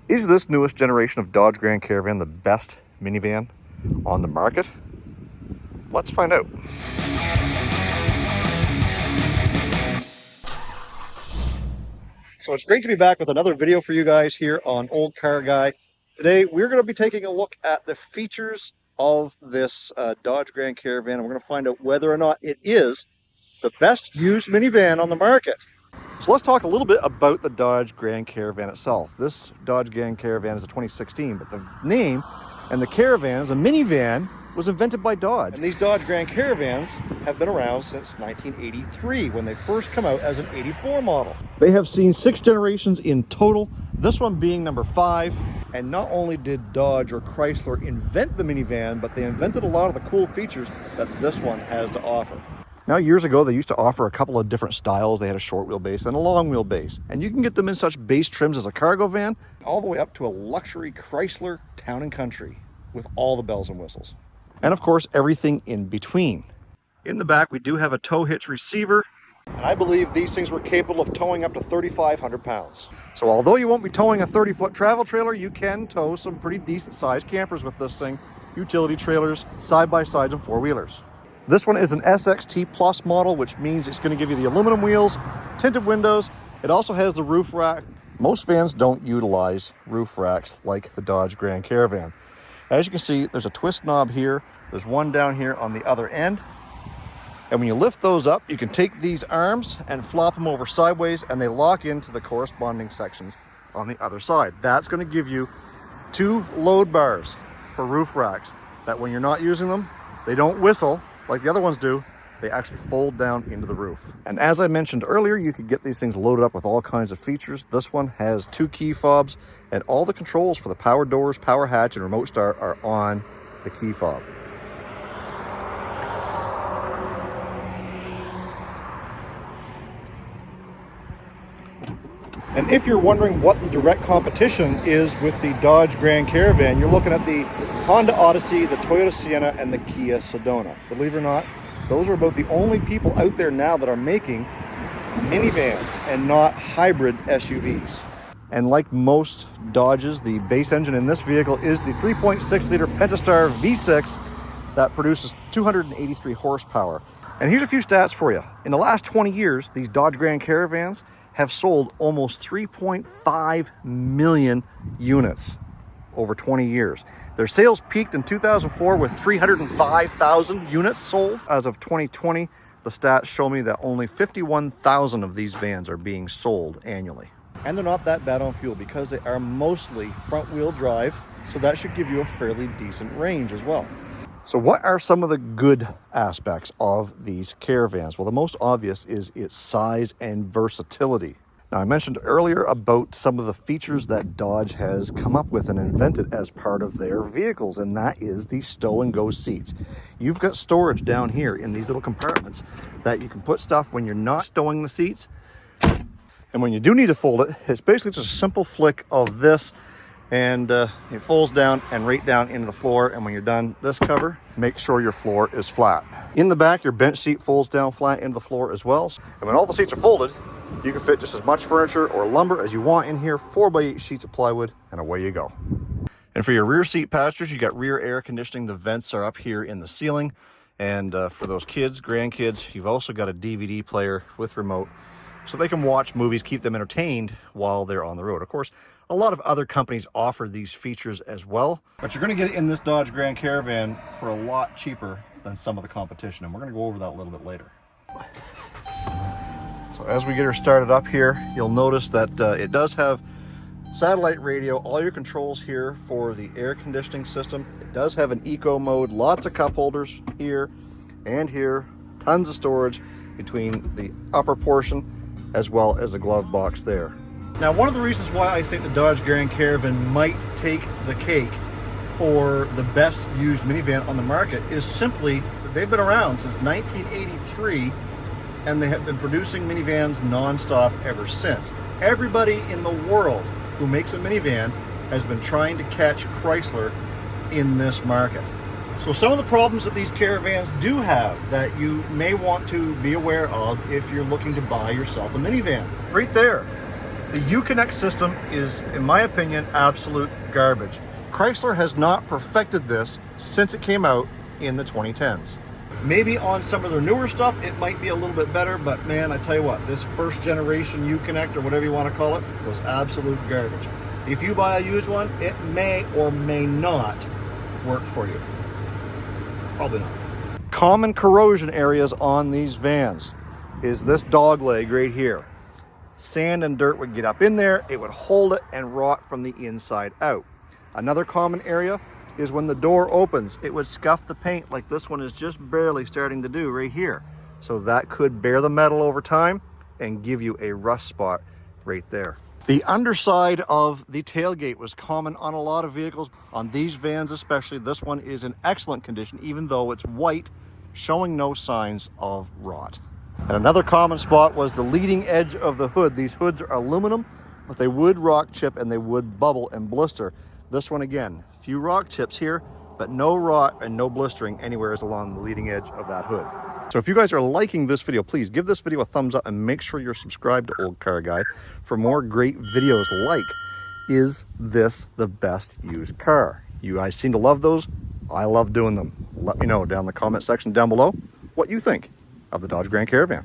Is this newest generation of Dodge Grand Caravan the best minivan on the market? Let's find out. So it's great to be back with another video for you guys here on Olde Carr Guy. Today we're going to be taking a look at the features of this Dodge Grand Caravan, and we're going to find out whether or not it is the best used minivan on the market. So let's talk a little bit about the Dodge Grand Caravan itself. This Dodge Grand Caravan is a 2016, but the name and the Caravan as a minivan was invented by Dodge. And these Dodge Grand Caravans have been around since 1983 when they first come out as an 84 model. They have seen 6 generations in total, this one being number 5. And not only did Dodge or Chrysler invent the minivan, but they invented a lot of the cool features that this one has to offer. Now, years ago, they used to offer a couple of different styles. They had a short wheelbase and a long wheelbase. And you can get them in such base trims as a cargo van, all the way up to a luxury Chrysler Town and Country with all the bells and whistles. And of course, everything in between. In the back, we do have a tow hitch receiver. And I believe these things were capable of towing up to 3,500 pounds. So although you won't be towing a 30-foot travel trailer, you can tow some pretty decent sized campers with this thing. Utility trailers, side-by-sides, and four-wheelers. This one is an SXT Plus model, which means it's going to give you the aluminum wheels, tinted windows. It also has the roof rack. Most vans don't utilize roof racks like the Dodge Grand Caravan. As you can see, there's a twist knob here. There's one down here on the other end. And when you lift those up, you can take these arms and flop them over sideways, and they lock into the corresponding sections on the other side. That's going to give you 2 load bars for roof racks that when you're not using them, they don't whistle like the other ones do. They actually fold down into the roof. And as I mentioned earlier, you could get these things loaded up with all kinds of features. This one has 2 key fobs, and all the controls for the power doors, power hatch, and remote start are on the key fob. And if you're wondering what the direct competition is with the Dodge Grand Caravan, you're looking at the Honda Odyssey, the Toyota Sienna, and the Kia Sedona. Believe it or not, those are about the only people out there now that are making minivans and not hybrid SUVs. And like most Dodges, the base engine in this vehicle is the 3.6 liter Pentastar V6 that produces 283 horsepower. And here's a few stats for you. In the last 20 years, these Dodge Grand Caravans have sold almost 3.5 million units over 20 years. Their sales peaked in 2004 with 305,000 units sold. As of 2020, the stats show me that only 51,000 of these vans are being sold annually. And they're not that bad on fuel because they are mostly front-wheel drive, so that should give you a fairly decent range as well. So what are some of the good aspects of these caravans? Well, the most obvious is its size and versatility. Now, I mentioned earlier about some of the features that Dodge has come up with and invented as part of their vehicles, and that is the stow and go seats. You've got storage down here in these little compartments that you can put stuff when you're not stowing the seats. And when you do need to fold it, it's basically just a simple flick of this, and it folds down and right down into the floor. And when you're done this cover, make sure your floor is flat. In the back, your bench seat folds down flat into the floor as well. And when all the seats are folded, you can fit just as much furniture or lumber as you want in here, 4x8 sheets of plywood, and away you go. And for your rear seat passengers, you got rear air conditioning. The vents are up here in the ceiling. And for those kids, grandkids, you've also got a DVD player with remote, so they can watch movies, keep them entertained while they're on the road. Of course, a lot of other companies offer these features as well, but you're going to get it in this Dodge Grand Caravan for a lot cheaper than some of the competition, and we're going to go over that a little bit later. So as we get her started up here, you'll notice that it does have satellite radio, all your controls here for the air conditioning system. It does have an eco mode, lots of cup holders here and here, tons of storage between the upper portion as well as a glove box there. Now, one of the reasons why I think the Dodge Grand Caravan might take the cake for the best used minivan on the market is simply that they've been around since 1983, and they have been producing minivans non-stop ever since. Everybody in the world who makes a minivan has been trying to catch Chrysler in this market. So some of the problems that these caravans do have that you may want to be aware of if you're looking to buy yourself a minivan. Right there, The Uconnect system is, in my opinion, absolute garbage. Chrysler has not perfected this since it came out in the 2010s. Maybe on some of their newer stuff, it might be a little bit better, but man, I tell you what, this first generation Uconnect, or whatever you want to call it, was absolute garbage. If you buy a used one, it may or may not work for you. Probably not. Common corrosion areas on these vans is this dog leg right here. Sand and dirt would get up in there, it would hold it and rot from the inside out. Another common area is when the door opens, it would scuff the paint like this one is just barely starting to do right here. So that could bear the metal over time and give you a rust spot right there. The underside of the tailgate was common on a lot of vehicles. On these vans especially, this one is in excellent condition, even though it's white, showing no signs of rot. And another common spot was the leading edge of the hood. These hoods are aluminum, but they would rock chip and they would bubble and blister. This one again, few rock chips here, but no rot and no blistering anywhere along the leading edge of that hood. So if you guys are liking this video, please give this video a thumbs up and make sure you're subscribed to Olde Carr Guy for more great videos like, is this the best used car? You guys seem to love those. I love doing them. Let me know down in the comment section down below what you think of the Dodge Grand Caravan.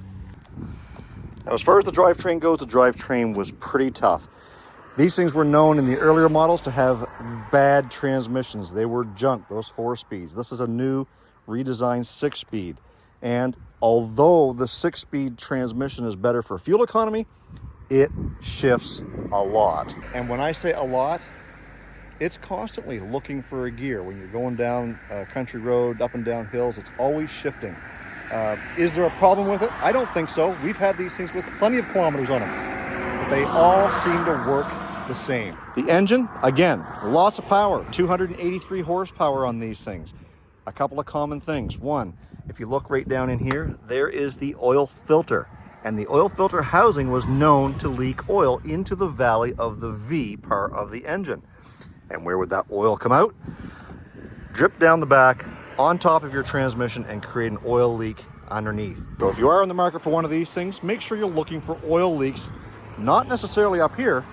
Now, as far as the drivetrain goes, the drivetrain was pretty tough. These things were known in the earlier models to have bad transmissions. They were junk, those 4-speeds. This is a new redesigned 6-speed. And although the 6-speed transmission is better for fuel economy, it shifts a lot. And when I say a lot, it's constantly looking for a gear. When you're going down a country road, up and down hills, it's always shifting. Is there a problem with it? I don't think so. We've had these things with plenty of kilometers on them, but they all seem to work the same. The engine, again, lots of power, 283 horsepower on these things. A couple of common things. One, if you look right down in here, there is the oil filter. And the oil filter housing was known to leak oil into the valley of the V part of the engine. And where would that oil come out? Drip down the back, on top of your transmission, and create an oil leak underneath. So if you are in the market for one of these things, make sure you're looking for oil leaks, not necessarily up here,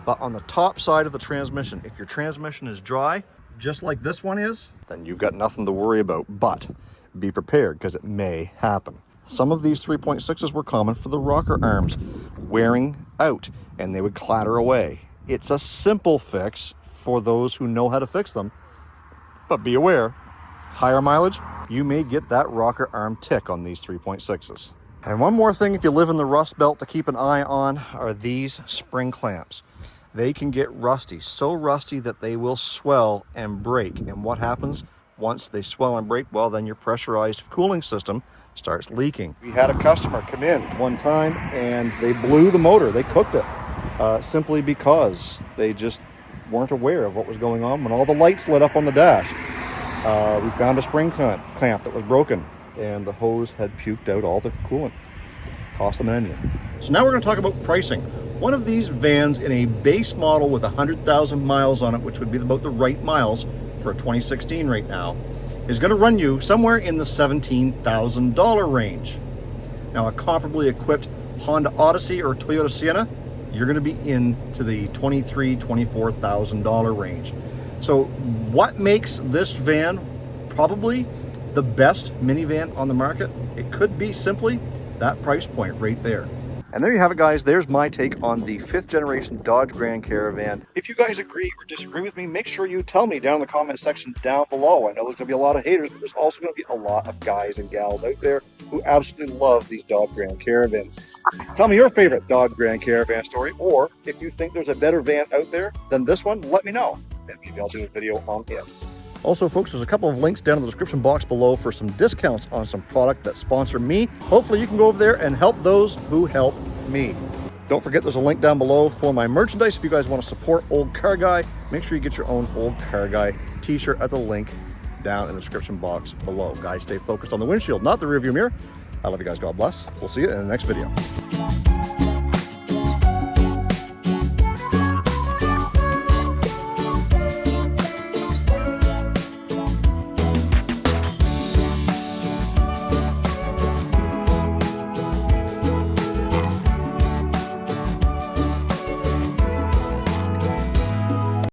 but on the top side of the transmission. If your transmission is dry, just like this one is, then you've got nothing to worry about, but be prepared because it may happen. Some of these 3.6s were common for the rocker arms wearing out and they would clatter away. It's a simple fix for those who know how to fix them, but be aware, higher mileage, you may get that rocker arm tick on these 3.6s. And one more thing, if you live in the Rust Belt, to keep an eye on are these spring clamps. They can get rusty, so rusty that they will swell and break. And what happens once they swell and break? Well, then your pressurized cooling system starts leaking. We had a customer come in one time and they blew the motor. They cooked it simply because they just weren't aware of what was going on when all the lights lit up on the dash. We found a spring clamp that was broken and the hose had puked out all the coolant. Cost them an engine. So now we're going to talk about pricing. One of these vans in a base model with 100,000 miles on it, which would be about the right miles for a 2016 right now, is going to run you somewhere in the $17,000 range. Now a comparably equipped Honda Odyssey or Toyota Sienna, you're going to be into the $23,000, $24,000 range. So what makes this van probably the best minivan on the market? It could be simply that price point right there. And there you have it, guys. There's my take on the 5th generation Dodge Grand Caravan. If you guys agree or disagree with me, make sure you tell me down in the comment section down below. I know there's going to be a lot of haters, but there's also going to be a lot of guys and gals out there who absolutely love these Dodge Grand Caravans. Tell me your favorite Dodge Grand Caravan story, or if you think there's a better van out there than this one, let me know. And maybe I'll do a video on it. Also, folks, there's a couple of links down in the description box below for some discounts on some product that sponsor me. Hopefully you can go over there and help those who help me. Don't forget, there's a link down below for my merchandise. If you guys want to support Olde Carr Guy, make sure you get your own Olde Carr Guy t-shirt at the link down in the description box below. Guys, stay focused on the windshield, not the rearview mirror. I love you guys. God bless. We'll see you in the next video.